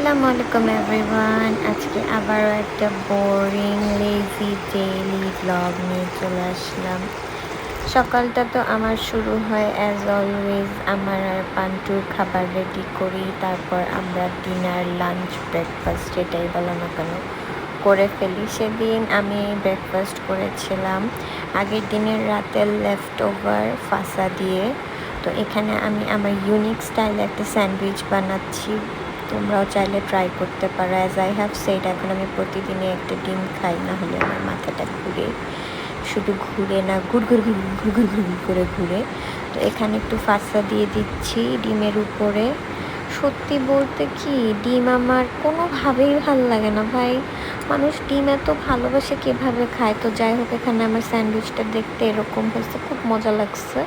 আসসালামু আলাইকুম এভরিওয়ান। আজকে আবারও একটা বোরিং লেজি ডেইলি ব্লগ নিয়ে চলে আসলাম। সকালটা তো আমার শুরু হয় অ্যাজ অলওয়েজ আমার আর পান্টুর খাবার রেডি করি, তারপর আমরা ডিনার লাঞ্চ ব্রেকফাস্ট যেটাই বলো না কেন করে ফেলি। সেদিন আমি ব্রেকফাস্ট করেছিলাম আগের দিনের রাতের লেফট ওভার ফাসা দিয়ে। তো এখানে আমি আমার ইউনিক স্টাইলে একটা স্যান্ডউইচ বানাচ্ছি, তোমরাও চাইলে ট্রাই করতে পারো। অ্যাজ আই হ্যাভ সেড, এখন আমি প্রতিদিনে একটা ডিম খাই, না হলে আমার মাথাটা ঘুরে, শুধু ঘুরে না ঘুর ঘুর ঘুর ঘুর ঘুর ঘুর করে ঘুরে। তো এখানে একটু ফাসা দিয়ে দিচ্ছি ডিমের উপরে। সত্যি বলতে কি, ডিম আমার কোনোভাবেই ভাল লাগে না ভাই। মানুষ ডিম এত ভালোবাসে কীভাবে খায়? তো যাই হোক, এখানে আমার স্যান্ডউইচটা দেখতে এরকম হয়েছে, খুব মজা লাগছে।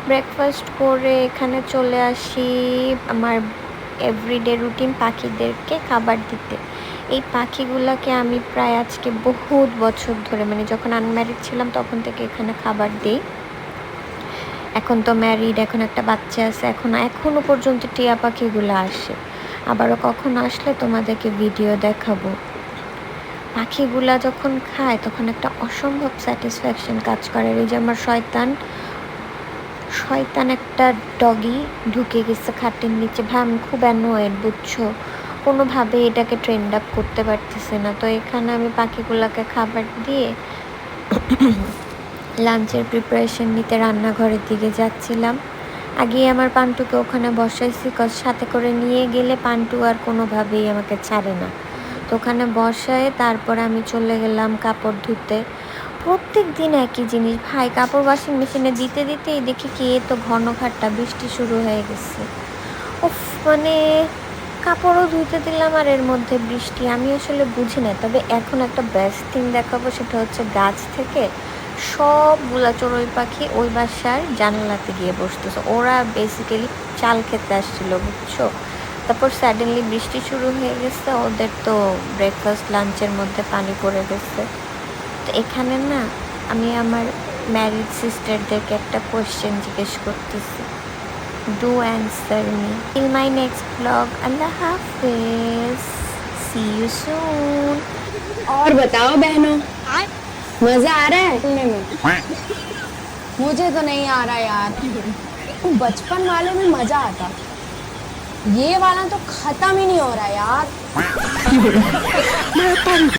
ব্রেকফাস্ট করে এখানে চলে আসি আমার এভরিডে রুটিন পাখিদেরকে খাবার দিতে। এই পাখিগুলোকে আমি প্রায় আজকে বহুত বছর ধরে, মানে যখন আনম্যারিড ছিলাম তখন থেকে এখানে খাবার দিই। এখন তো ম্যারিড, এখন একটা বাচ্চা আছে, এখনও পর্যন্ত টিয়া পাখিগুলো আসে। আবারও কখন আসলে তোমাদেরকে ভিডিও দেখাবো। পাখিগুলা যখন খায় তখন একটা অসম্ভব স্যাটিসফ্যাকশন কাজ করে। এই যে আমার শয়তান একটা ডগি ঢুকে গেছে খাটের নিচে, ভাই আমি খুব অ্যানোয়েড বুঝছো, কোনোভাবে এটাকে ট্রেন্ড আপ করতে পারতেছে না। তো এখানে আমি পাখিগুলোকে খাবার দিয়ে লাঞ্চের প্রিপারেশন নিতে রান্নাঘরের দিকে যাচ্ছিলাম। আগে আমার পান্টুকে ওখানে বসাইছি, সাথে করে নিয়ে গেলে পান্টু আর কোনোভাবেই আমাকে ছাড়ে না। তো ওখানে বসায় তারপর আমি চলে গেলাম কাপড় ধুতে। প্রত্যেক দিন একই জিনিস ভাই, কাপড় ওয়াশিং মেশিনে দিতে দিতেই দেখি কি তো ঘন ঘাটটা বৃষ্টি শুরু হয়ে গেছে। উফ, মানে কাপড়ও ধুইতে দিলাম আর এর মধ্যে বৃষ্টি। আমি আসলে বুঝি না, তবে এখন একটা বেস্ট থিং দেখাবো, সেটা হচ্ছে গাছ থেকে সবগুলা চড়ুই পাখি ওই বাসার জানালাতে গিয়ে বসতেছে। ওরা বেসিক্যালি চাল খেতে আসছিল বুঝছো। তারপর সাডেনলি বৃষ্টি শুরু হয়ে গেছে, ওদের তো ব্রেকফাস্ট লাঞ্চের মধ্যে পানি পড়ে গেছে। তো এখানে না আমি আমার ম্যারিড সিস্টারদেরকে একটা কোয়েশ্চেন জিজ্ঞেস করতেছি, do answer me. Till my next blog, আল্লাহ হাফেজ, সি ইউ সুন। और बताओ बहनों, मजा आ रहा है सुनने में? मुझे तो नहीं आ रहा यार। बचपन वाले में मजा आता, ये वाला तो खत्म ही नहीं हो रहा यार।